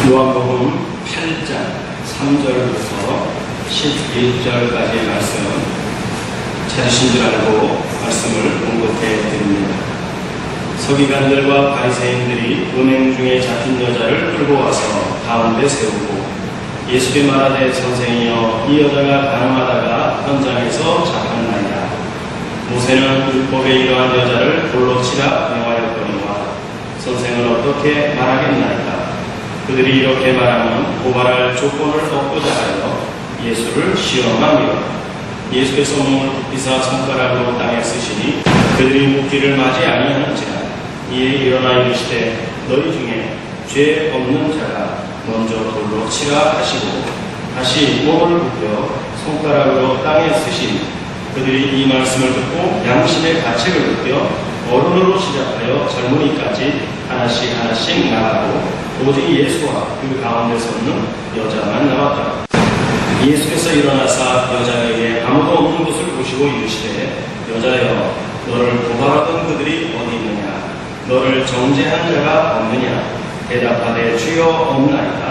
요한복음 8장 3절부터 11절까지의 말씀 찾으신 줄 알고 말씀을 공급해 드립니다. 서기관들과 바리새인들이 은행 중에 잡힌 여자를 끌고 와서 가운데 세우고 예수께 말하되 선생이여 이 여자가 간음하다가 현장에서 잡혔나이다. 모세는 율법에 이러한 여자를 돌로 치라 명하였거니와 선생은 어떻게 말하겠나이까. 그들이 이렇게 말하면 고발할 조건을 얻고자 하여 예수를 시험하며 예수께서 몸을 굽히사 손가락으로 땅에 쓰시니 그들이 묻기를 맞이 아니하는지라. 이에 일어나 이르시되 너희 중에 죄 없는 자가 먼저 돌로 치라 하시고 다시 몸을 굽혀 손가락으로 땅에 쓰시니 그들이 이 말씀을 듣고 양심의 가책을 느껴 어른으로 시작하여 젊은이까지 하나씩 나가고 오직 예수와 그 가운데 섰는 여자만 남았더라. 예수께서 일어나사 여자에게 아무도 없는 곳을 보시고 이르시되 여자여 너를 고발하던 그들이 어디 있느냐. 너를 정죄한 자가 없느냐. 대답하되 주여 없나이다.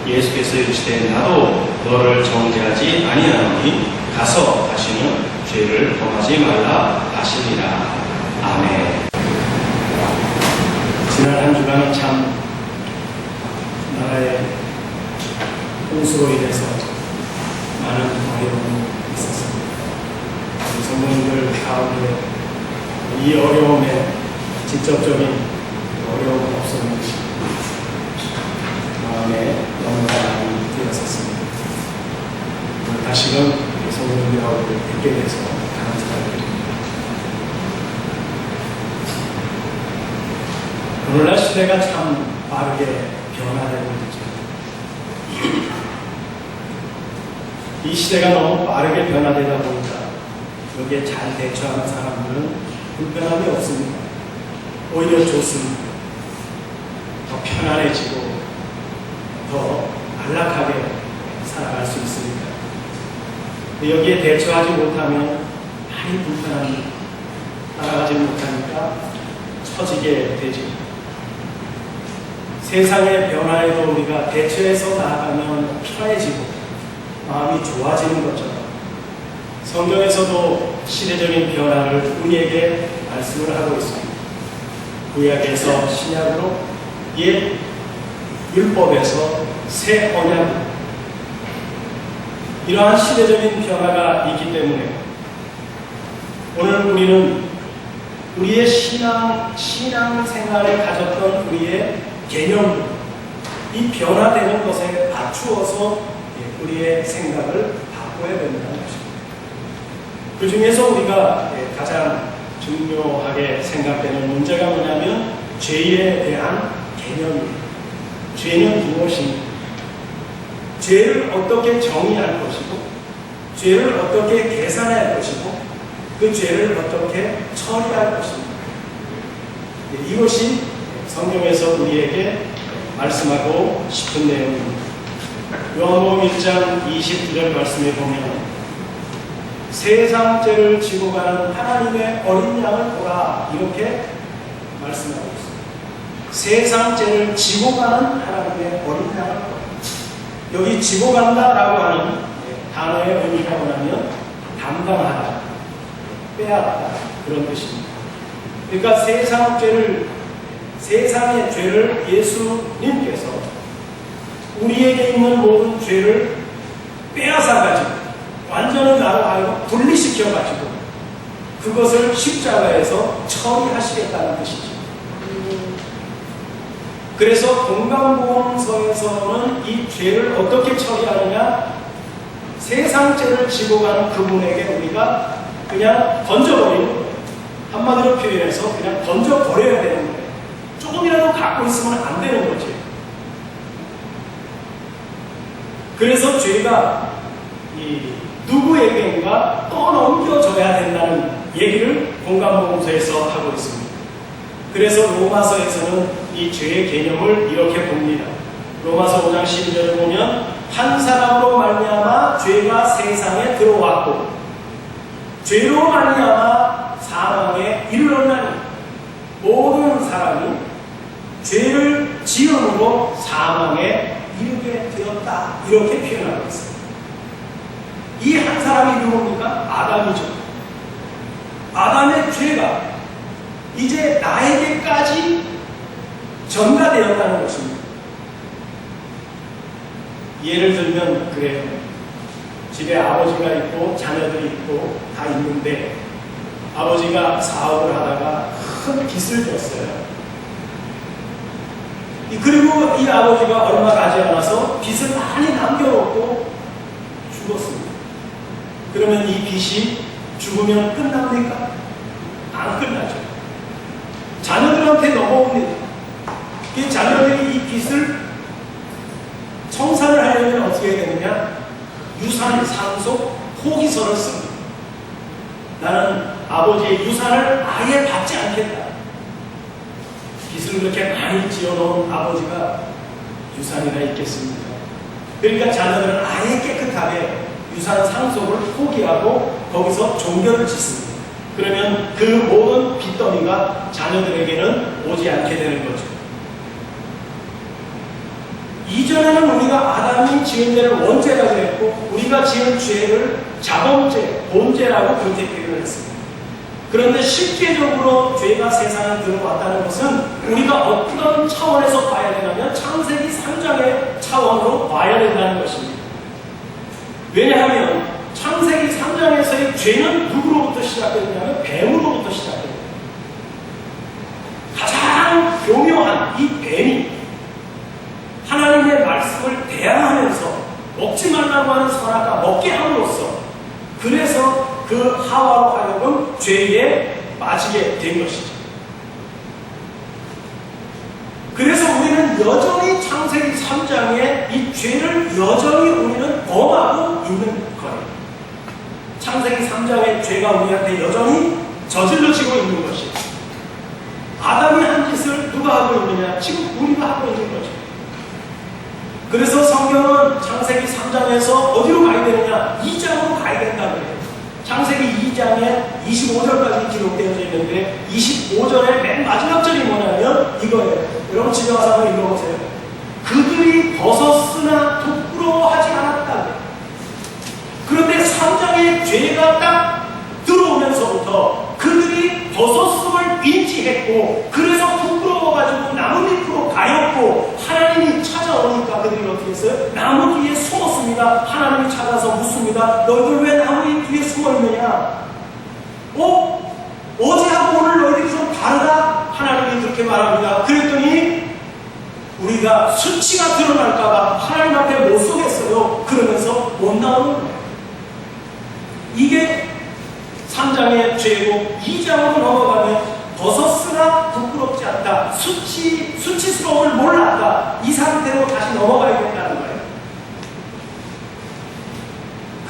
예수께서 이르시되 나도 너를 정죄하지 아니하노니 가서 다시는 죄를 범하지 말라 하시니라. 아멘. 지난 한 주간은 참 나라의 홍수로 인해서 많은 어려움이 있었습니다. 우리 성도님들 가운데 이 어려움에 직접적인 어려움은 없었는지 마음에 너무나 많이 들었었습니다. 다시금 성도님들하고 뵙게 돼서 감사드립니다. 오늘날 시대가 참 빠르게 변화되고 있죠. 이 시대가 너무 빠르게 변화되다 보니까 여기에 잘 대처하는 사람들은 불편함이 없습니다. 오히려 좋습니다. 더 편안해지고 더 안락하게 살아갈 수 있습니다. 여기에 대처하지 못하면 많이 불편합니다. 따라가지 못하니까 처지게 되지. 세상의 변화에도 우리가 대처해서 나아가면 편해지고 마음이 좋아지는 것처럼 성경에서도 시대적인 변화를 우리에게 말씀을 하고 있습니다. 구약에서 신약으로 옛 율법에서 새 언약, 이러한 시대적인 변화가 있기 때문에 오늘 우리는 우리의 신앙 생활에 가졌던 우리의 개념, 이 변화되는 것에 맞추어서 우리의 생각을 바꿔야 된다는 것입니다. 그 중에서 우리가 가장 중요하게 생각되는 문제가 뭐냐면 죄에 대한 개념입니다. 죄는 무엇인가? 죄를 어떻게 정의할 것이고 죄를 어떻게 계산할 것이고 그 죄를 어떻게 처리할 것입니다. 이것이 성경에서 우리에게 말씀하고 싶은 내용입니다. 요한복음 1장 22절 말씀에 보면 세상 죄를 지고 가는 하나님의 어린 양을 보라, 이렇게 말씀하고 있습니다. 세상 죄를 지고 가는 하나님의 어린 양을 보라. 여기 지고 간다라고 하는 단어의 의미가 뭐냐면 담당하다, 빼앗다, 그런 뜻입니다. 그러니까 세상의 죄를 예수님께서 우리에게 있는 모든 죄를 빼앗아가지고 완전히 나로 하여금 분리시켜가지고 그것을 십자가에서 처리하시겠다는 뜻이죠. 그래서 건강보험서에서는 이 죄를 어떻게 처리하느냐, 세상 죄를 지고 가는 그분에게 우리가 그냥 던져버리는 거예요. 한마디로 표현해서 그냥 던져버려야 되는 거예요. 조금이라도 갖고 있으면 안 되는 거지. 그래서 죄가 누구에게인가 떠넘겨져야 된다는 얘기를 공감보험서에서 하고 있습니다. 그래서 로마서에서는 이 죄의 개념을 이렇게 봅니다. 로마서 5장 12절을 보면 한 사람으로 말미암아 죄가 세상에 들어왔고 죄로 말미암아 사망에 이르렀나니 모든 사람이 죄를 지음으로 사망에 이르게 되었다. 이렇게 표현하고 있습니다. 이 한 사람이 누굽니까? 아담이죠. 아담의 죄가 이제 나에게까지 전가되었다는 것입니다. 예를 들면 그래요. 집에 아버지가 있고 자녀들이 있고 다 있는데 아버지가 사업을 하다가 큰 빚을 졌어요. 그리고 이 아버지가 얼마 가지 않아서 빚을 많이 남겨놓고 죽었습니다. 그러면 이 빚이 죽으면 끝납니까? 안 끝나죠. 자녀들한테 넘어옵니다. 이 자녀들이 이 빚을 청산을 하려면 어떻게 해야 되느냐? 유산 상속 포기서를 씁니다. 나는 아버지의 유산을 아예 받지 않겠다. 빚을 그렇게 많이 지어놓은 아버지가 유산이나 있겠습니까? 그러니까 자녀들은 아예 깨끗하게 유산 상속을 포기하고 거기서 종결을 짓습니다. 그러면 그 모든 빚더미가 자녀들에게는 오지 않게 되는 거죠. 이전에는 우리가 아담이 지은 죄를 원죄라고 했고 우리가 지은 죄를 자범죄, 본죄라고 그렇게 표현을 했습니다. 그런데 실제적으로 죄가 세상에 들어왔다는 것은 우리가 어떤 차원에서 봐야 되냐면 창세기 3장의 차원으로 봐야 된다는 것입니다. 왜냐하면 창세기 3장에서의 죄는 누구로부터 시작되느냐면 뱀으로부터 시작됩니다. 가장 교묘한 이 뱀이 하나님의 말씀을 대항하면서 먹지 말라고 하는 선악과 먹게 함으로써 그래서 그 하와로 하여금 죄에 빠지게 된 것이죠. 그래서 우리는 여전히 창세기 3장에 이 죄를 여전히 우리는 범하고 있는 거예요. 창세기 3장의 죄가 우리한테 여전히 저질러지고 있는 것이에요. 아담이 한 짓을 누가 하고 있느냐? 지금 우리가 하고 있는 거죠. 그래서 성경은 창세기 3장에서 어디로 가야 되느냐? 2장으로 가야 된다고 해요. 창세기 2장에 25절까지 기록되어져 있는데 25절의 맨 마지막 절이 뭐냐면 이거예요. 여러분 집에 와서 한번 읽어보세요. 그들이 벗었으나 부끄러워하지 않았다. 그런데 3장의 죄가 딱 들어오면서부터 그들이 벗었음을 인지했고 그래서 부끄러워가지고 나무 밑으로 가였고 하나님이 찾아오니까 그들이 어떻게 했어요? 나무 뒤에 숨었습니다. 하나님이 찾아서 묻습니다. 너희들 왜 나무 뒤에 숨어있느냐? 어제하고 오늘 너희들이 좀 다르다? 하나님이 그렇게 말합니다. 그랬더니 우리가 수치가 드러날까봐 하나님 앞에 못 서겠어요. 그러면서 못 나오는 거예요. 이게 3장의 죄고 2장으로 넘어가면 벗었으나 부끄럽지 않다. 수치스러움을 몰랐다. 이 상태로 다시 넘어가야 된다는 거예요.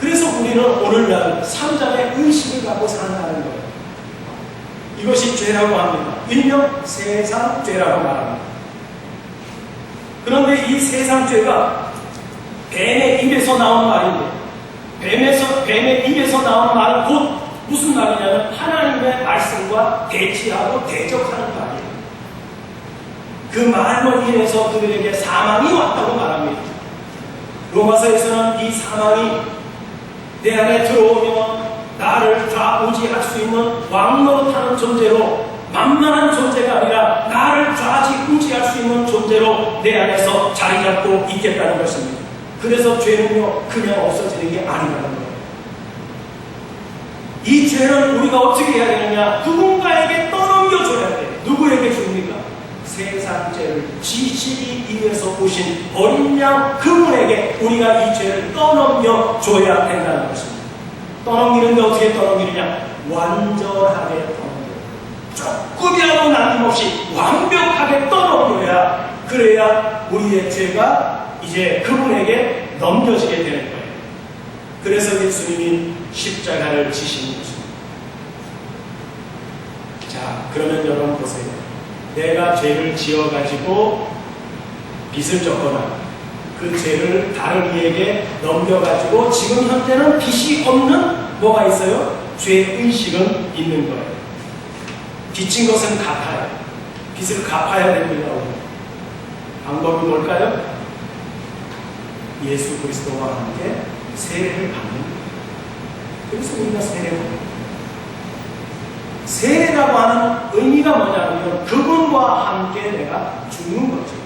그래서 우리는 오늘날 3장의 의식을 갖고 산다는 거예요. 이것이 죄라고 합니다. 일명 세상죄라고 말합니다. 그런데 이 세상죄가 뱀의 입에서 나온 말인데 뱀의 입에서 나온 말은 곧 무슨 말이냐면 하나님의 말씀과 대치하고 대적하는 말이에요. 그 말로 인해서 그들에게 사망이 왔다고 말합니다. 로마서에서는 이 사망이 내 안에 들어오면 나를 좌우지할 수 있는 왕노릇하는 존재로 만만한 존재가 아니라 나를 좌지우지할 수 있는 존재로 내 안에서 자리 잡고 있겠다는 것입니다. 그래서 죄는요 그냥 없어지는 게 아니라는 거예요. 이 죄는 우리가 어떻게 해야 되느냐? 누군가에게 떠넘겨줘야 돼. 누구에게 줍니까? 세상죄를 지시기 위해서 오신 어린 양 그분에게 우리가 이 죄를 떠넘겨줘야 된다는 것입니다. 떠넘기는데 어떻게 떠넘기느냐? 완전하게 떠넘겨. 조금이라도 남김없이 완벽하게 떠넘겨야 그래야 우리의 죄가 이제 그분에게 넘겨지게 되는 거예요. 그래서 예수님이 십자가를 지신 것입니다. 자, 그러면 여러분 보세요. 내가 죄를 지어가지고 빚을 졌거나 그 죄를 다른 이에게 넘겨가지고 지금 현재는 빚이 없는 뭐가 있어요? 죄의식은 있는 거예요. 빚진 것은 갚아요. 빚을 갚아야 됩니다. 방법이 뭘까요? 예수 그리스도와 함께 세례를 받는 거예요. 그래서 우리가 세례를 받는 세례라고 하는 의미가 뭐냐면 그분과 함께 내가 죽는 거죠.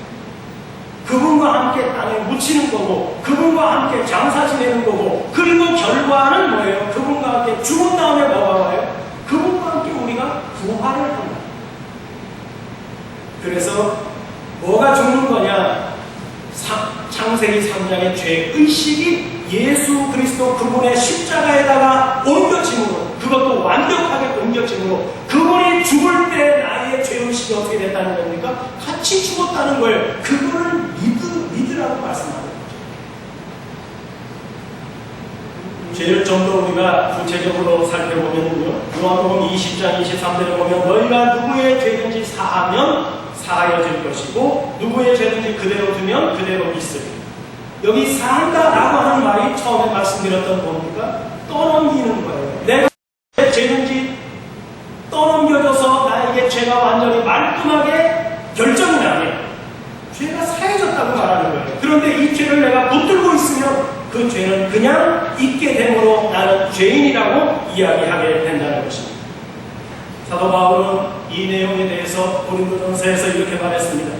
그분과 함께 땅에 묻히는 거고 그분과 함께 장사 지내는 거고 그리고 결과는 뭐예요? 그분과 함께 죽은 다음에 뭐가 와요? 그분과 함께 우리가 부활을 한다. 그래서 뭐가 죽는 거냐? 창세기 3장의 죄의식이 예수 그리스도 그분의 십자가에다가 옮겨짐으로 그것도 완벽하게 옮겨짐으로 그분이 죽을 때 나의 죄의식이 어떻게 됐다는 겁니까? 같이 죽었다는 거예요. 그분을 믿으라고 말씀하는 거죠. 죄를 좀 더 우리가 구체적으로 살펴보면요. 요한복음 20장 23절에 보면 너희가 누구의 죄든지 사하면 사하여질 것이고 누구의 죄든지 그대로 두면 그대로 있으리. 여기 사한다라고 하는 말이 처음에 말씀드렸던 뭡니까? 떠넘기는 거예요. 내가 죄든지 떠넘겨줘서 나에게 죄가 완전히 말끔하게 결정이 나면 죄가 사해졌다고 말하는 거예요. 그런데 이 죄를 내가 붙들고 있으면 그 죄는 그냥 있게 되므로 나는 죄인이라고 이야기하게 된다는 것입니다. 사도 바울은 이 내용에 대해서 고린도전서에서 이렇게 말했습니다.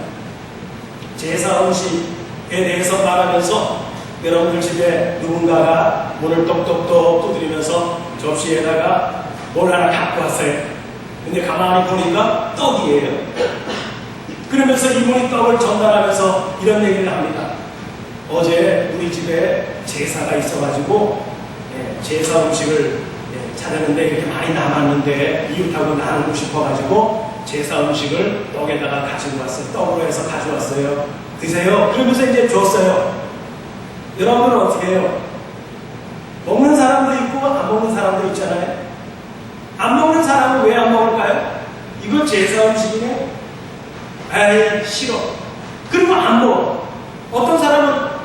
제사 음식에 대해서 말하면서 여러분들 집에 누군가가 문을 똑똑똑 두드리면서 접시에다가 뭘 하나 갖고 왔어요. 근데 가만히 보니까 떡이에요. 그러면서 이분이 떡을 전달하면서 이런 얘기를 합니다. 어제 우리 집에 제사가 있어가지고 제사 음식을 차렸는데 이렇게 많이 남았는데 이웃하고 나누고 싶어가지고 제사 음식을 떡에다가 가지고 왔어요. 떡으로 해서 가져왔어요. 드세요. 그러면서 이제 줬어요. 여러분은 어떻게 해요? 먹는 사람도 있고 안 먹는 사람도 있잖아요. 안 먹는 사람은 왜 안 먹을까요? 이거 제사 음식이네? 에이 싫어. 그리고 안 먹어. 어떤 사람은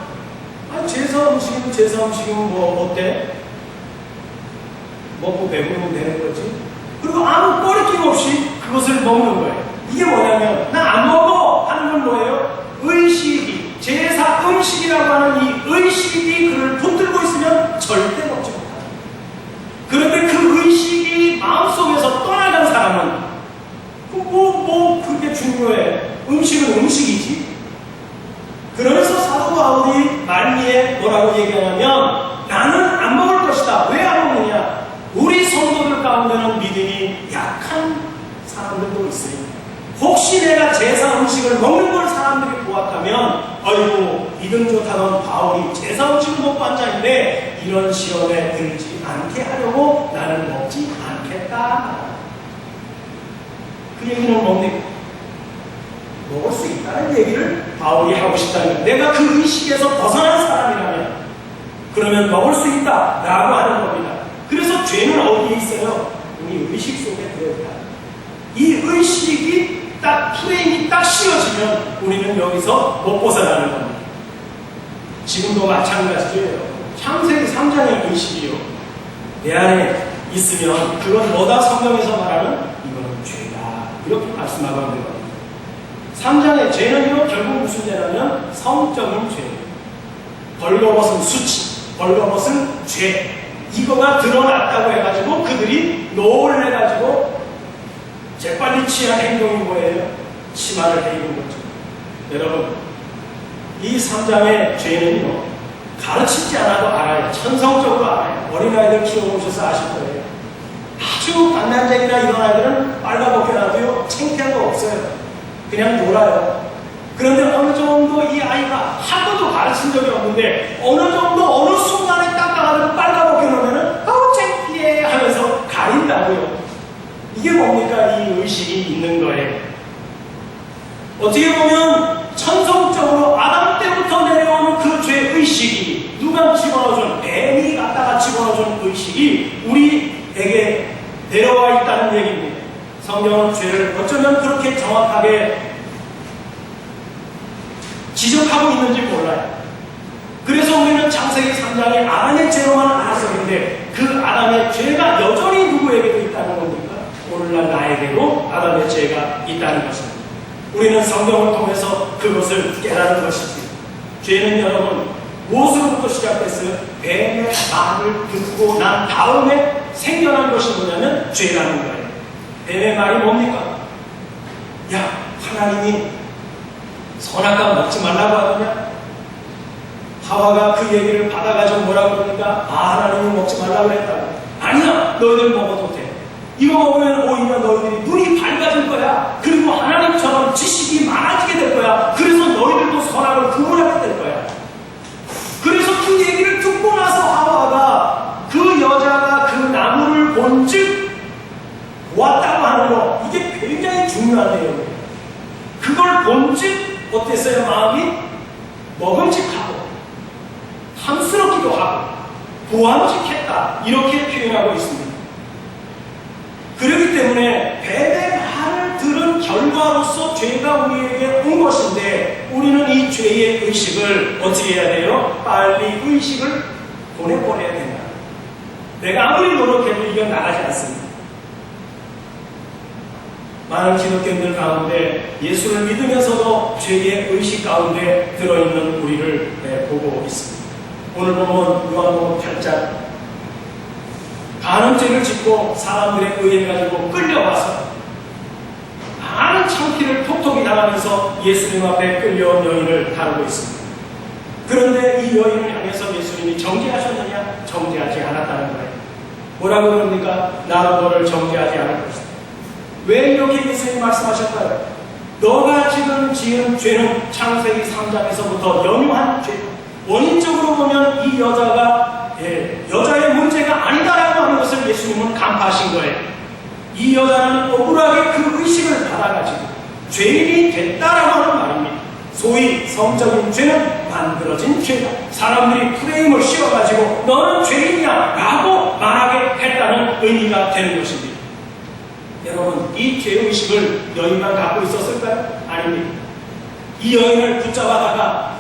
제사 음식이면 제사 음식이면 뭐 어때? 먹고 배부르면 되는 거지. 그리고 아무 꺼리낌 없이 그것을 먹는 거예요. 이게 뭐냐면 나 안 먹어 하는 건 뭐예요? 의식이 제사 음식이라고 하는 이 의식이 그를 붙들고 있으면 절대 먹지 못하는 거예요. 그런데 그 의식이 마음속에서 떠나간 사람은 그게 중요해. 음식은 음식이지. 그러면서 사도 바울이 말미에 뭐라고 얘기하냐면 나는 안 먹을 것이다. 왜 안 먹느냐? 우리 성도들 가운데는 믿음이 약한 사람들도 있으니 혹시 내가 제사 음식을 먹는 걸 사람들이 보았다면 아이고 믿음 좋다던 바울이 제사 음식을 먹고 앉아있는데 이런 시험에 들지 않게 하려고 나는 먹지 않겠다. 그 얘기는 뭡니까? 먹을 수 있다는 얘기를 바울이 하고 싶다는 거예요. 내가 그 의식에서 벗어난 사람이라면 그러면 먹을 수 있다라고 하는 겁니다. 그래서 죄는 어디에 있어요? 우리 의식 속에 들어있다. 이 의식이 딱 프레임이 딱 씌워지면 우리는 여기서 못 벗어나는 겁니다. 지금도 마찬가지예요. 창세기 3장의 의식이요. 내 안에 있으면 그건 뭐다? 성경에서 말하는 이거는 죄다. 이렇게 말씀하고 있는 겁니다. 3장의 죄는요, 결국 무슨 죄냐면 성적인 죄. 벌거벗은 수치, 벌거벗은 죄. 이거가 드러났다고 해가지고 그들이 놀래가지고 재빨리 취한 행동이 뭐예요? 치마를 입은 거죠. 여러분, 이 3장의 죄는요, 가르치지 않아도 알아요. 천성적으로 알아요. 어린아이들 키워보셔서 아실 거예요. 아주 갓난쟁이나 이런 아이들은 빨가벗게 놔도요, 창피한 거 없어요. 그냥 놀아요. 그런데 어느 정도 이 아이가 한 번도 가르친 적이 없는데 어느 정도 어느 순간에 딱 가가지고 빨가벗게 놓으면은 아우 창피해 하면서 가린다고요. 이게 뭡니까? 이 의식이 있는 거예요. 어떻게 보면 천성적으로 아담 때부터 내려오는 그 죄의식이 누가 집어넣어준 뱀이 갖다가 집어넣어준 의식이 우리에게 내려와 있다는 얘기입니다. 성경은 죄를 어쩌면 그렇게 정확하게 지적하고 있는지 몰라요. 그래서 우리는 창세기 3장의 아담의 죄로만 알았었는데 그 아담의 죄가 여전히 누구에게도 있다는 겁니까? 오늘날 나에게도 아담의 죄가 있다는 것입니다. 우리는 성경을 통해서 그것을 깨달은 것이지. 죄는 여러분 무엇으로부터 시작됐어요? 뱀의 말을 듣고 난 다음에 생겨난 것이 뭐냐면 죄라는 거예요. 뱀의 말이 뭡니까? 야, 하나님이 선악과 먹지 말라고 하더냐? 하와가 그 얘기를 받아가지고 뭐라고 그러니까 하나님이 먹지 말라고 그랬다고. 아니야, 너희들 먹어도 돼. 이거 먹으면 오히려 너희들이 눈이 밝아질 거야. 그리고 하나님처럼 지식이 많아지게 될 거야. 그래서 너희들도 선악을 구분하게 될 거야. 그래서 그 얘기를 듣고 나서 하와가 그 여자가 그 나무를 본즉 보았다고 하는 거, 이게 굉장히 중요한 내용이에요. 그걸 본즉 어땠어요? 마음이 먹음직하고 탐스럽기도 하고 보암직했다, 이렇게 표현하고 있습니다. 그렇기 때문에 뱀의 말을 들은 결과로서 죄가 우리에게 온 것인데, 우리는 이 죄의 의식을 어떻게 해야 돼요? 빨리 의식을 보내버려야 된다. 내가 아무리 노력해도 이건 나가지 않습니다. 많은 기독교인들 가운데 예수를 믿으면서도 죄의 의식 가운데 들어있는 우리를 보고 있습니다. 오늘 보면 요한복음 8장, 많은 죄를 짓고 사람들에 의해 가지고 끌려와서 많은 창피를 톡톡히 당하면서 예수님 앞에 끌려온 여인을 다루고 있습니다. 그런데 이 여인을 향해서 예수님이 정죄하셨느냐? 정죄하지 않았다는 거예요. 뭐라고 그럽니까? 나도 너를 정죄하지 않을 것이다. 왜 이렇게 예수님이 말씀하셨나요? 너가 지금 지은 죄는 창세기 3장에서부터 연유한 죄. 원인적으로 보면 이 여자가 여자의 문제가 아니다라고 하는 것을 예수님은 간파하신 거예요. 이 여자는 억울하게 그 의식을 받아가지고 죄인이 됐다라고 하는 말입니다. 소위 성적인 죄는 만들어진 죄다. 사람들이 프레임을 씌워가지고 너는 죄인이야 라고 말하게 했다는 의미가 되는 것입니다. 여러분, 이 죄의식을 여인만 갖고 있었을까요? 아닙니다. 이 여인을 붙잡아다가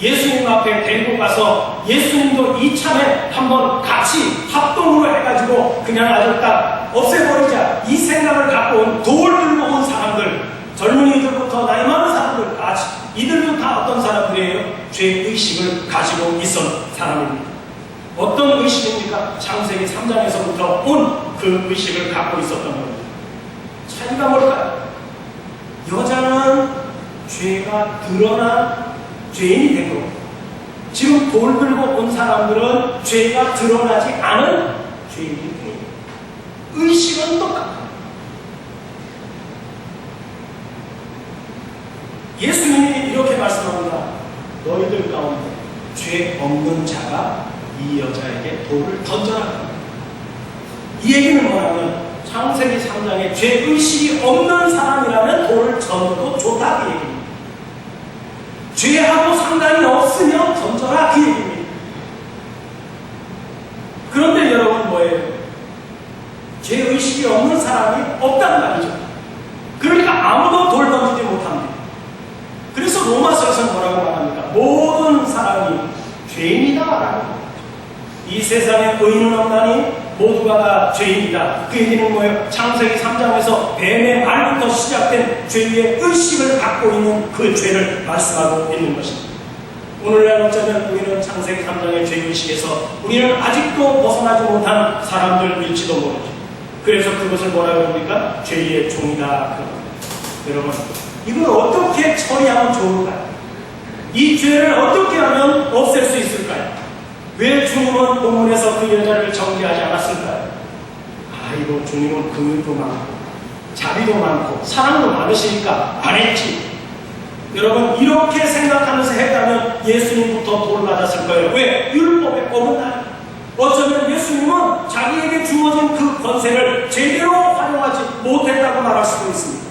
예수님 앞에 데리고 가서 예수님도 이참에 한번 같이 합동으로 해가지고 그냥 아주 딱 없애버리자, 이 생각을 갖고 온, 돌 들고 온 사람들, 젊은이들부터 나이 많은 사람들까지, 이들도 다 어떤 사람들이에요? 죄의식을 가지고 있었던 사람입니다. 어떤 의식입니까? 창세기 3장에서부터 온 그 의식을 갖고 있었던 겁니다. 차이가 뭘까요? 여자는 죄가 드러난 죄인이 된 거고, 지금 돌 들고 온 사람들은 죄가 드러나지 않은 죄인이 된 거예요. 의식은 똑같아요. 예수님이 이렇게 말씀합니다. 너희들 가운데 죄 없는 자가 이 여자에게 돌을 던져라. 이 얘기는 뭐냐면 창세기 3장에 죄의식이 없는 사람이라면 돌을 던져도 좋다, 그 얘기입니다. 죄하고 상관이 없으면 던져라, 그 얘기입니다. 그런데 여러분 뭐예요? 죄의식이 없는 사람이 없단 말이죠. 그러니까 아무도 돌 던지지 못합니다. 그래서 로마서에서 뭐라고 말합니까? 모든 사람이 죄인이다라고. 이 세상에 의인은 없나니 모두가 다 죄인이다. 그 얘기는 뭐예요? 창세기 3장에서 뱀의 말부터 시작된 죄의 의식을 갖고 있는 그 죄를 말씀하고 있는 것입니다. 오늘날 어쩌면 우리는 창세기 3장의 죄의식에서 우리는 아직도 벗어나지 못한 사람들일지도 모르죠. 그래서 그것을 뭐라고 합니까? 죄의 종이다. 여러분, 이걸 어떻게 처리하면 좋을까요? 이 죄를 어떻게 하면 없앨 수 있을까요? 왜 주님은 본문에서 그 여자를 정죄하지 않았을까요? 아이고, 주님은 긍휼도 많고 자비도 많고 사랑도 많으시니까 안 했지. 여러분, 이렇게 생각하면서 했다면 예수님부터 돌 맞았을 거예요. 왜? 율법에 어긋나요. 어쩌면 예수님은 자기에게 주어진 그 권세를 제대로 활용하지 못했다고 말할 수도 있습니다.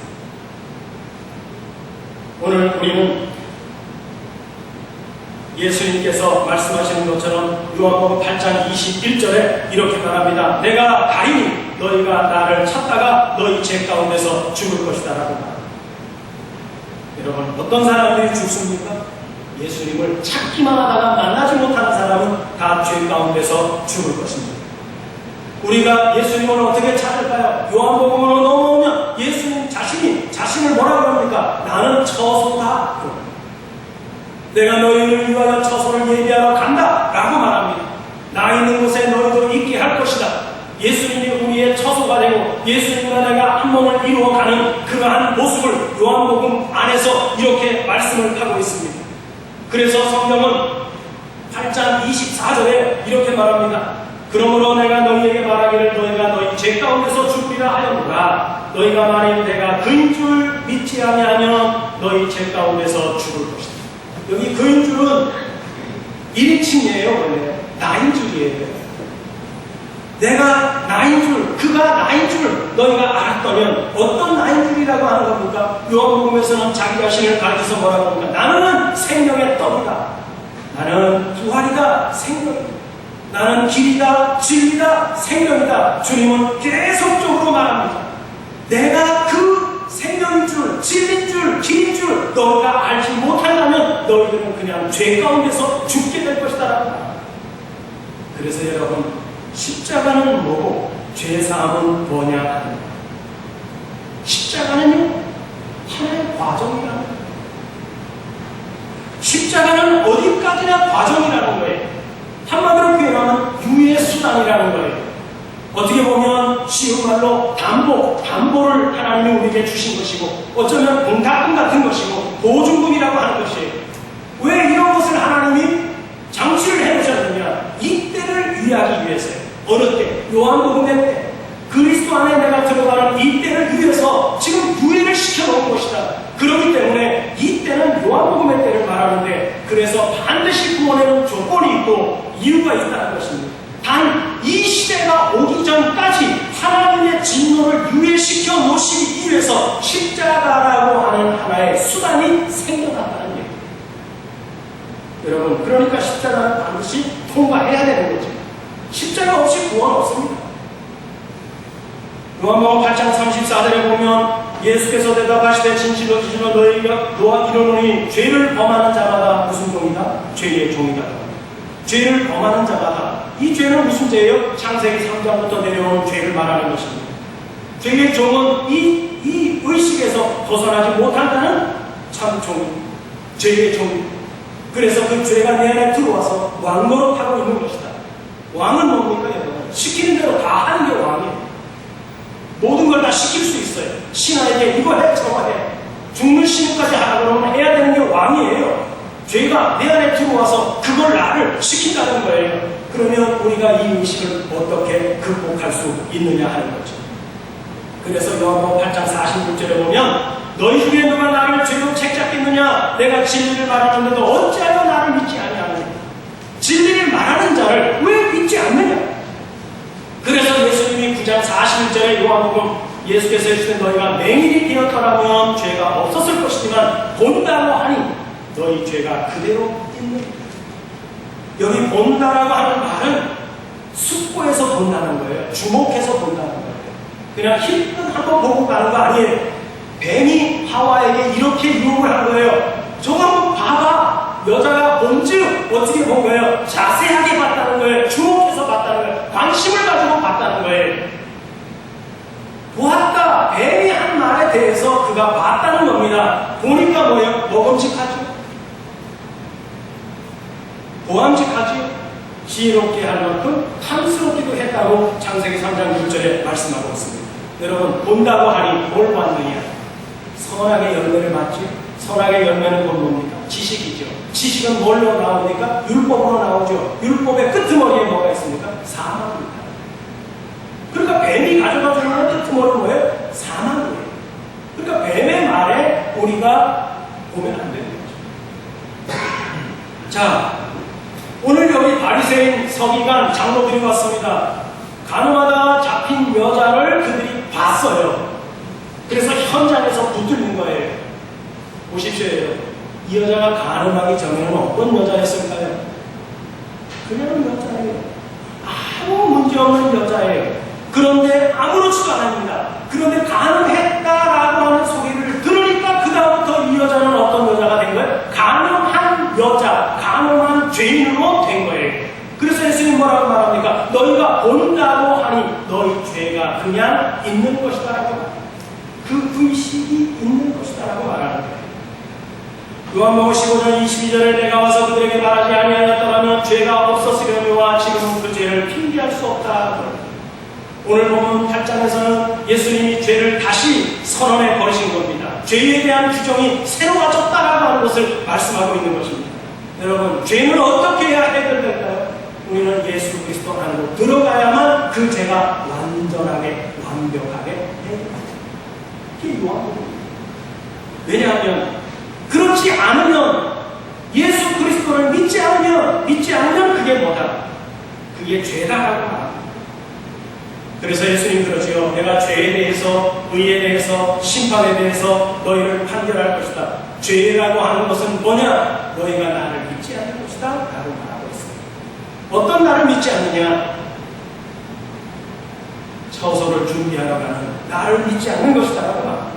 오늘 우리는 예수님께서 말씀하시는 것처럼 요한복음 8장 21절에 이렇게 말합니다. 내가 가리니 너희가 나를 찾다가 너희 죄 가운데서 죽을 것이다 라고 말합니다. 여러분, 어떤 사람들이 죽습니까? 예수님을 찾기만 하다가 만나지 못하는 사람은 다 죄 가운데서 죽을 것입니다. 우리가 예수님을 어떻게 찾을까요? 요한복음으로 넘어오면 예수님 자신이 자신을 뭐라고 합니까? 나는 처소다. 내가 너희를 위하여 처소를 예비하러 간다 라고 말합니다. 나 있는 곳에 너희도 있게 할 것이다. 예수님이 우리의 처소가 되고 예수님과 내가 한 몸을 이루어가는 그러한 모습을 요한복음 안에서 이렇게 말씀을 하고 있습니다. 그래서 성경은 8장 24절에 이렇게 말합니다. 그러므로 내가 너희에게 말하기를 너희가 너희 죄 가운데서 죽으리라 하였노라. 너희가 만일 내가 그인 줄 믿지 아니하면 너희 죄 가운데서 죽을 것이다. 여기 그인 줄은 1인칭이에요. 원래 나인 줄이에요. 내가 나인 줄, 그가 나인 줄 너희가 알았다면 어떤 나인 줄이라고 하는 겁니까? 요한복음에서는 자기 자신을 가리켜서 뭐라고 합니까? 나는 생명의 떡이다. 나는 부활이다. 생명이다. 나는 길이다, 진리다, 생명이다. 주님은 계속적으로 말합니다. 내가 그 생명인 줄, 진리인 줄, 길인 줄 너희가 알지 못한다면 너희들은 그냥 죄 가운데서 죽게 될 것이다. 그래서 여러분, 십자가는 뭐고 죄사함은 뭐냐 하는 거예요. 십자가는요, 하나의 과정이라는 거예요. 십자가는 어디까지나 과정이라는 거예요. 한마디로 표현하면 유의 수단이라는 거예요. 어떻게 보면 쉬운 말로 담보를 하나님이 우리에게 주신 것이고 어쩌면 공탁금 같은 것이고 보증금이라고 하는 것이에요. 왜 이런 것을 하나님이 장치를 해놓으셨느냐? 이때를 위하기 위해서요. 어느 때? 요한복음의 때. 그리스도 안에 내가 들어가는 이 때를 위해서 지금 유예를 시켜놓은 것이다. 그렇기 때문에 이 때는 요한복음의 때를 말하는데 그래서 반드시 구원에는 조건이 있고 이유가 있다는 것입니다. 단 이 시대가 오기 전까지 하나님의 진노를 유예시켜 놓으시기 위해서 십자가라고 하는 하나의 수단이 생겨났다는 얘기입니다. 여러분, 그러니까 십자가는 반드시 통과해야 되는 거죠. 십자가 없이 구원 없습니다. 요한복음 8장 34절에 보면 예수께서 대답하시되 진실로 진실로 너와 이르노니 죄를 범하는 자마다 무슨 종이다? 죄의 종이다. 죄를 범하는 자마다. 이 죄는 무슨 죄예요? 창세기 3장부터 내려오는 죄를 말하는 것입니다. 죄의 종은 이 의식에서 벗어나지 못한다는 참 종입니다. 죄의 종입니다. 그래서 그 죄가 내 안에 들어와서 왕노릇하고 있는 것이다. 왕은 뭡니까 여러분? 시키는 대로 다 하는 게 왕이에요. 모든 걸 다 시킬 수 있어요. 신하에게 이거 해, 저거 해. 죽는 신까지 하라 그러면 해야 되는 게 왕이에요. 죄가 내 안에 들어와서 그걸 나를 시킨다는 거예요. 그러면 우리가 이 의식을 어떻게 극복할 수 있느냐 하는 거죠. 그래서 요한복음 8장 46절에 보면 너희 중에 누가 나를 죄로 책잡겠느냐? 내가 진리를 말하는데도 어찌하여 나를 믿지 아니하느냐? 진리를 말하는 자를 왜 믿지 않느냐? 그래서 예수님이 9장 41절에 요한복음 예수께서 해주신 너희가 맹인이 되었더라면 죄가 없었을 것이지만 본다고 하니 너희 죄가 그대로 있는. 여기 본다라고 하는 말은 숙고해서 본다는 거예요. 주목해서 본다는 거예요. 그냥 힐끔 한번 보고 가는 거 아니에요. 뱀이 하와에게 이렇게 유혹을 한 거예요. 저거 한번 봐봐. 여자가 본즉 어떻게 본 거예요? 자세하게 봤다는 거예요. 주목해서 봤다는 거예요. 관심을 가지고 봤다는 거예요. 보았다. 뱀이 한 말에 대해서 그가 봤다는 겁니다. 보니까 뭐예요? 먹음직하죠. 보암직하죠. 지혜롭게 할 만큼 탐스럽기도 했다고 창세기 3장 6절에 말씀하고 있습니다. 여러분, 본다고 하니 뭘 봤느냐? 선악의 열매를 맞죠? 선악의 열매는 곧 뭡니까? 지식이죠. 지식은 뭘로 나오니까? 율법으로 나오죠. 율법의 끄트머리에 뭐가 있습니까? 사망입니다. 그러니까 뱀이 가져다 주는 끄트머리는 뭐예요? 사망이에요. 그러니까 뱀의 말에 우리가 보면 안 되는 거죠. 자, 오늘 여기 바리새인 서기관 장로들이 왔습니다. 가늠하다가 잡힌 여자를 그들이 봤어요. 그래서 현장에서 붙들린 거예요. 보십시오. 이 여자가 가늠하기 전에는 어떤 여자였을까요? 그냥 여자예요. 아무 문제없는 여자예요. 그런데 아무렇지도 않습니다. 그런데 가늠했다라고 하는 소리를 들으니까 그 다음부터 이 여자는 어떤 여자가 된 거예요? 가늠한 여자, 가늠한 죄인으로 된 거예요. 그래서 예수님 뭐라고 말합니까? 너희가 본다고 하니 너희 죄가 그냥 있는 것이다라고 말합니다. 그 의식이 있는 것이다라고 말하는 거예요. 요한복음 15장 22절에 내가 와서 그들에게 말하지 아니하였더라면 죄가 없었으려니와 지금은 그 죄를 핑계할 수 없다. 오늘 보면 8장에서는 예수님이 죄를 다시 선언해 버리신 겁니다. 죄에 대한 규정이 새로 갖췄다라고 하는 것을 말씀하고 있는 것입니다. 여러분, 죄는 어떻게 해야 해결될까요? 우리는 예수 그리스도 안으로 들어가야만 그 죄가 완전하게 완벽하게 해결됩니다. 이게 요한복음입니다. 왜냐하면 그렇지 않으면 예수 그리스도를 믿지 않으면 그게 뭐다? 그게 죄다라고 말합니다. 그래서 예수님 그러지요. 내가 죄에 대해서, 의에 대해서, 심판에 대해서 너희를 판결할 것이다. 죄라고 하는 것은 뭐냐? 너희가 나를 믿지 않는 것이다 라고 말하고 있습니다. 어떤 나를 믿지 않느냐? 처소를 준비하러 가는 나를 믿지 않는 것이다 라고 말합니다.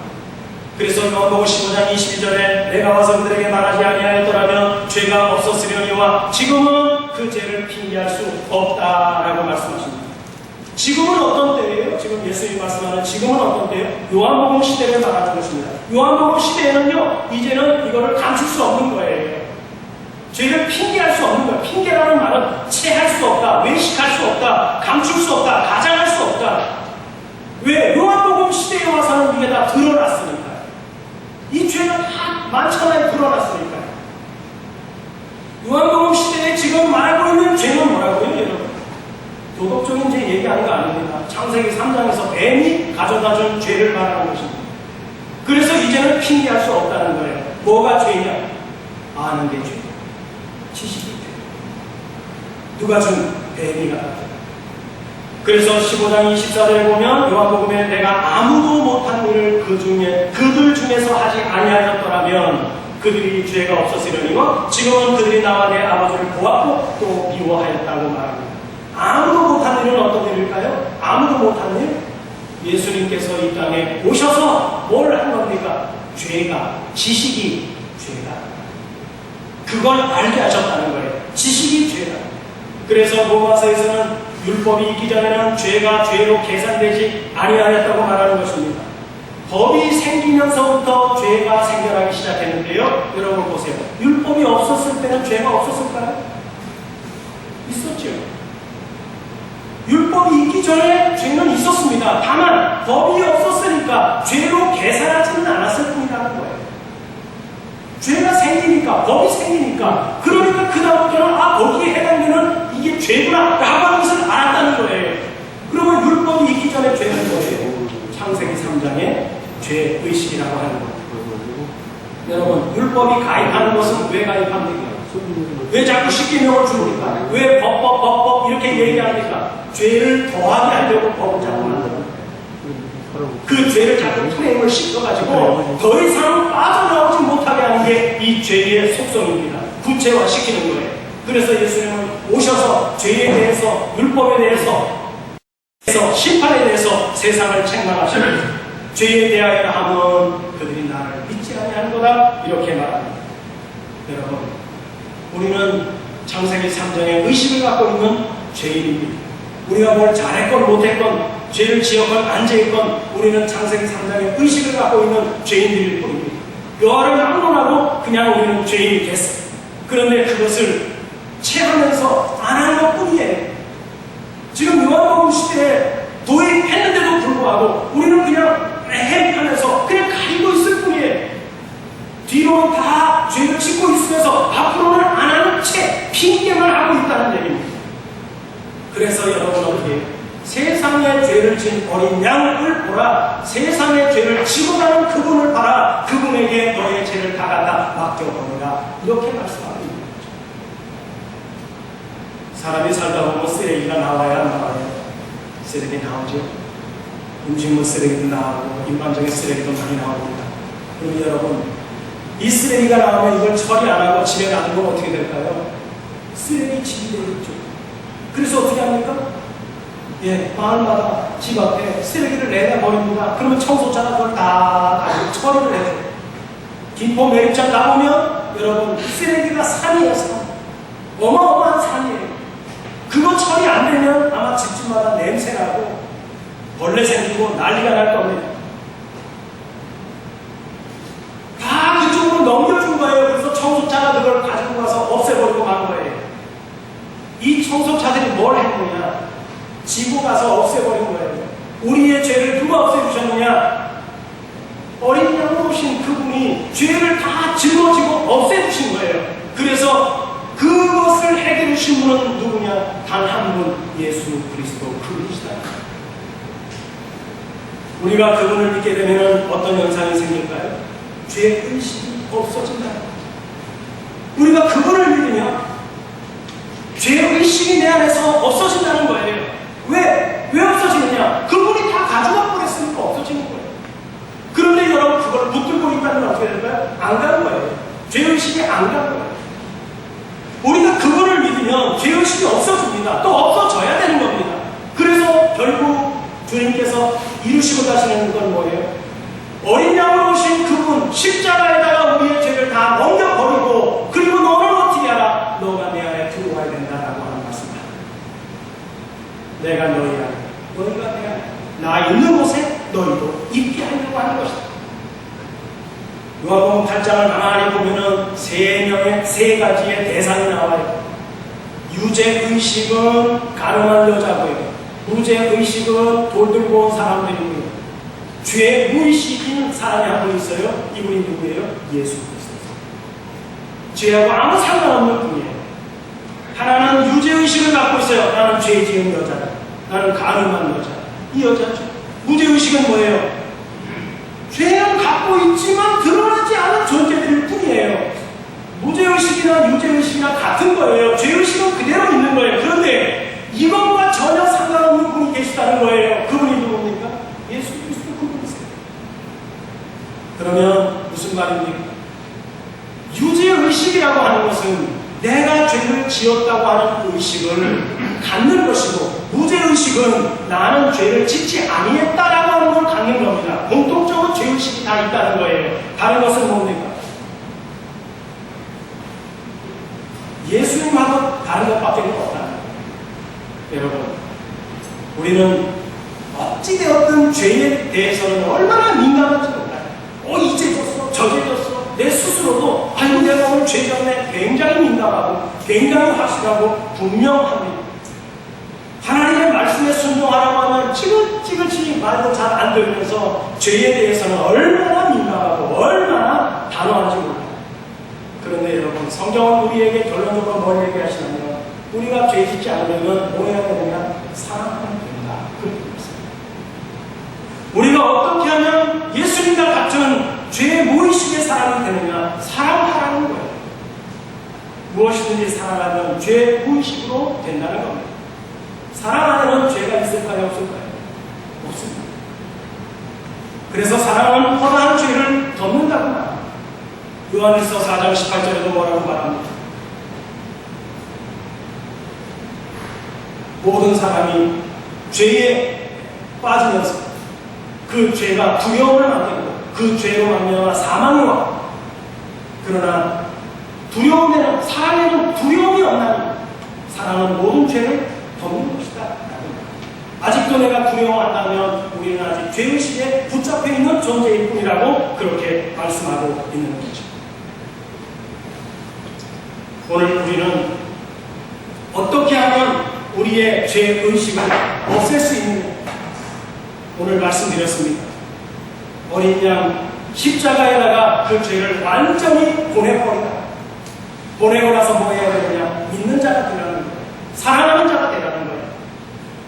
그래서 요한복음 15장 22절에 내가 와서 그들에게 말하지 아니하였더라면 죄가 없었으려니와 지금은 그 죄를 핑계할 수 없다라고 말씀하십니다. 지금은 어떤 때예요? 지금 예수님이 말씀하는 지금은 어떤 때예요? 요한복음 시대를 말하는 것입니다. 요한복음 시대에는요, 이제는 이거를 감출 수 없는 거예요. 죄를 핑계할 수 없는 거예요. 핑계라는 말은 체할 수 없다, 외식할 수 없다, 감출 수 없다, 가장할 수 없다. 왜? 요한복음 시대에 와서는 이게 다 드러났으니까. 이 죄가 다 만천하에 드러났으니까요. 요한복음 시대에 지금 말하고 있는 죄는 뭐라고요, 여러분? 도덕적인 죄 얘기하는 거 아닙니다. 창세기 3장에서 뱀이 가져다준 죄를 말하는 것입니다. 그래서 이제는 핑계할 수 없다는 거예요. 뭐가 죄냐? 아는 게 죄. 지식이 죄. 누가 준? 뱀이 가져다. 그래서 15장 24절에 보면 요한복음에 내가 아무도 못한 일을 그들 중에서 하지 아니하였더라면 그들이 죄가 없었으려니와 지금은 그들이 나와 내 아버지를 보았고 또 미워하였다고 말합니다. 아무도 못한 일은 어떤 일일까요? 아무도 못한 일? 예수님께서 이 땅에 오셔서 뭘 한 겁니까? 죄가, 지식이 죄다. 그걸 알게 하셨다는 거예요. 지식이 죄다. 그래서 로마서에서는 율법이 있기 전에는 죄가 죄로 계산되지 아니하였다고 말하는 것입니다. 법이 생기면서부터 죄가 생겨나기 시작했는데요. 여러분 보세요. 율법이 없었을 때는 죄가 없었을까요? 있었죠. 율법이 있기 전에 죄는 있었습니다. 다만 법이 없었으니까 죄로 계산하지는 않았을 뿐이라는 거예요. 죄가 생기니까, 법이 생기니까, 그러니까 그 다음부터는 거기에 해당되는 이게 죄구나 라고 하는 것을 알았다는 거예요. 그러면 율법이 있기 전에 죄는 뭐예요? 창세기 3장의 죄의식이라고 하는 거예요. 여러분, 율법이 가입하는 것은 왜 가입합니까? 왜 자꾸 십계명을 줍니까? 왜 법 이렇게 얘기합니까? 죄를 더하게 하려고 법을 자꾸 만듭니다. 그 죄를 자꾸 프레임을 씌워가지고 더 이상 빠져나오지 못하게 하는 게 이 죄의 속성입니다. 구체화시키는 거예요. 그래서 예수님은 오셔서 죄에 대해서, 율법에 대해서, 심판에 대해서 세상을 책망하시면서 죄에 대하여 하면 그들이 나를 믿지 아니하는 거다 이렇게 말합니다. 여러분, 우리는 창세기 3장의 의식을 갖고 있는 죄인입니다. 우리가 뭘 잘했건 못했건 죄를 지었건 안 지었건 우리는 창세기 3장의 의식을 갖고 있는 죄인들일 뿐입니다. 여호와를 막론하고 그냥 우리는 죄인이 됐어요. 그런데 그것을 체하면서 안 한 것뿐이에요. 지금 요한복음 시대에 도입했는데도 불구하고 우리는 그냥 햄하면서 그냥 가리고 있을 뿐이에요. 뒤로는 다 죄를 짓고 있으면서 앞으로는 안 하는 채 핑계만 하고 있다는 얘기입니다. 그래서 여러분 어떻게 해요? 세상의 죄를 진 어린 양을 보라. 세상의 죄를 지고 가는 그분을 봐라. 그분에게 너의 죄를 다 갖다 맡겨버리라. 이렇게 말씀하고 있는 거죠. 사람이 살다 보면 쓰레기가 나와야 안 나와요? 쓰레기 나오죠. 음식물 쓰레기도 나오고 일반적인 쓰레기도 많이 나옵니다. 그럼 여러분, 이 쓰레기가 나오면 이걸 처리 안 하고 집에 놔두면 어떻게 될까요? 쓰레기 집이 되겠죠. 그래서 어떻게 합니까? 마을마다 집 앞에 쓰레기를 내려버립니다. 그러면 청소차가 그걸 다 처리를 해줘요. 김포 매립장 가보면 여러분 쓰레기가 산이에요. 산. 어마어마한 산이에요. 그거 처리 안 되면 아마 집집마다 냄새나고 벌레 생기고 난리가 날 겁니다. 다 그쪽으로 넘겨준 거예요. 그래서 청소차가 그걸 가지고 가서 없애버리고 만 거예요. 이 청소차들이 뭘 했느냐? 지고 가서 없애버린 거예요. 우리의 죄를 누가 없애주셨느냐? 어린 양으로 오신 그분이 죄를 다 짊어지고 없애주신 거예요. 그래서 그것을 해결해 주신 분은 누구냐? 단 한 분, 예수 그리스도 그분이시다. 우리가 그분을 믿게 되면 어떤 현상이 생길까요? 죄 의식이 없어진다. 우리가 그분을 믿으면 죄 의식이 내 안에서 없어진다는 거예요. 왜 없어지느냐? 그분이 다 가져가 버렸으니까 없어지는 거예요. 그런데 여러분 그걸 붙들고 있다면 어떻게 될까요? 안 가는 거예요. 죄의식이 안 가는 거예요. 우리가 그분을 믿으면 죄의식이 없어집니다. 또 없어져야 되는 겁니다. 그래서 결국 주님께서 이루시고 가시는 건 뭐예요? 어린 양으로 오신 그분 십자가에다가 우리의 죄를 다 넘겨버리고 그리고 너는 어떻게 하라? 너가 내 안에 들어와야 된다라고 하는 말씀입니다. 내가 너희 안에, 너희가 내 안에, 나 있는 곳에 너희도 있게 하려고 하는 것이다. 요한복음 8장을 가만히 보면은 세 가지의 대상이 나와요. 유죄의식은 가늠한 여자고요. 무죄의식은 돌 들고 온 사람들이고요. 죄무의식인 사람이 한 분 있어요. 이분이 누구예요? 예수 그리스도. 죄하고 아무 상관없는 분이에요. 하나는 유죄의식을 갖고 있어요. 나는 죄 지은 여자다. 나는 가늠한 여자. 이 여자죠. 무죄의식은 뭐예요? 죄는 갖고 있지만 드러나지 않은 존재들일 뿐이에요. 무죄의식이나 유죄의식이나 같은 거예요. 죄의식은 그대로 있는 거예요. 그런데 이것과 전혀 상관없는 분이 계시다는 거예요. 그분이 누굽니까? 예수 그리스도 그분이세요. 그러면 무슨 말입니까? 유죄의식이라고 하는 것은 내가 죄를 지었다고 하는 의식을 갖는 것이고, 무죄의식은 나는 죄를 짓지 아니했다라고 하는 걸 갖는 겁니다. 공통적으로 죄의식이 다 있다는 거예요. 다른 것은 뭡니까? 예수님하고 다른 것밖에 없다. 여러분, 우리는 어찌되었든 죄에 대해서는 얼마나 민감한지 몰라요. 이제 졌어, 저제 졌어. 내 스스로도 아이고 내가 오늘 죄 졌네. 굉장히 민감하고 굉장히 확실하고 분명합니다. 하나님의 말씀에 순종하라고 하면 찌글찌글찌글 말도 잘 안 들으면서 죄에 대해서는 얼마나 민감하고 얼마나 단호한지 몰라요. 그런데 여러분, 성경은 우리에게 결론적으로 뭘 얘기하시냐면 우리가 죄 짓지 않으면 뭐 해야 되느냐? 사랑하면 된다. 그렇게 말씀합니다. 우리가 어떻게 하면 예수님과 같은 죄 무의식의 사람이 되느냐? 사랑하라는 거예요. 무엇이든지 사랑하면 죄 무의식으로 된다는 겁니다. 사랑 안에는 죄가 있을까요? 없을까요? 없습니다. 그래서 사랑은 허다한 죄를 덮는다고 말합니다. 요한일서 4장 18절에도 뭐라고 말합니다. 모든 사람이 죄에 빠지면서 그 죄가 두려움을 만들고 그 죄로 말미암아 사망이 와. 그러나 두려움에는, 사랑에는 두려움이 없나니 사랑은 모든 죄를 덮는 것이다. 아직도 내가 두려워한다면 우리는 아직 죄의식에 붙잡혀 있는 존재일 뿐이라고 그렇게 말씀하고 있는 거죠. 오늘 우리는 어떻게 하면 우리의 죄의식을 없앨 수 있느냐? 오늘 말씀드렸습니다. 어린 양 십자가에다가 그 죄를 완전히 보내버리다. 보내고 나서 뭐 해야 되느냐? 믿는 자가 되라는 거예요. 사랑하는 자가 되라는 거예요.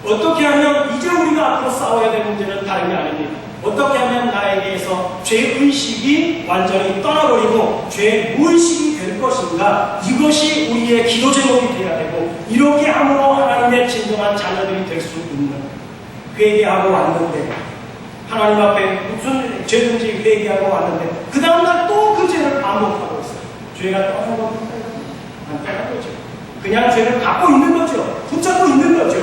어떻게 하면 이제 우리가 앞으로 싸워야 될 문제는 다른 게 아닙니다. 어떻게 하면 나에게서 죄의식이 완전히 떠나버리고 죄무의식이 될 것인가? 이것이 우리의 기도 제목이 되어야 되고, 이렇게 함으로 하나님의 진정한 자녀들이 될 수 있는, 회개하고 왔는데 하나님 앞에 무슨 죄든지 회개하고 왔는데 그 다음날 또 그 죄를 반복하고 있어요. 죄가 떠나는 겁니까? 안 떠나는 거죠. 그냥 죄를 갖고 있는 거죠. 붙잡고 있는 거죠.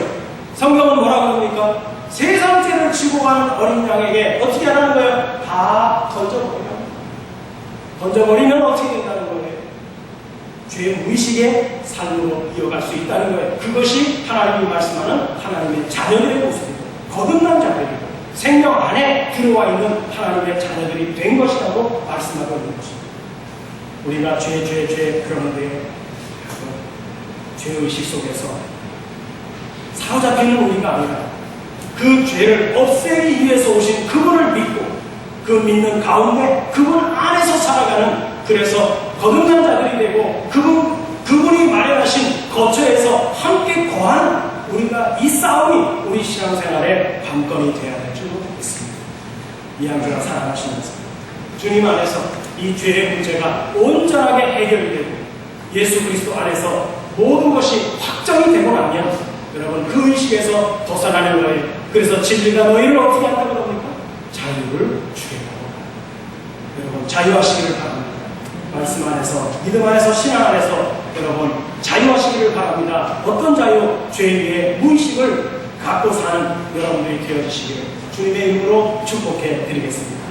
성경은 뭐라고 합니까? 세상 죄를 지고 가는 어린 양에게 어떻게 하라는 거예요? 다 던져버리라는 거예요. 던져버리면 어떻게 된다는 거예요? 죄 무의식의 삶으로 이어갈 수 있다는 거예요. 그것이 하나님이 말씀하는 하나님의 자녀들의 모습이고, 거듭난 자들이고, 생명 안에 들어와 있는 하나님의 자녀들이 된 것이라고 말씀하고 있는 것입니다. 우리가 죄 그러는데 죄의식 속에서 사로잡히는 우리가 아니라 그 죄를 없애기 위해서 오신 그분을 믿고 그 믿는 가운데 그분 안에서 살아가는, 그래서 거듭난 자들이 되고 그분이 마련하신 거처에서 함께 거하는 우리가, 이 싸움이 우리 신앙생활의 관건이 되어야 될 줄 믿습니다. 이 한 주간 살아가시면서 주님 안에서 이 죄의 문제가 온전하게 해결이 되고 예수 그리스도 안에서 모든 것이 확정이 되고 나면 여러분 그 의식에서 도살하는 거예요. 그래서 진리가 너희를 어떻게 한다고 합니까? 자유를 주겠다고 합니다. 여러분 자유하시기를 바랍니다. 말씀 안에서, 믿음 안에서, 신앙 안에서 여러분 자유하시기를 바랍니다. 어떤 자유? 죄 위에 무의식을 갖고 사는 여러분들이 되어주시기를 주님의 이름으로 축복해 드리겠습니다.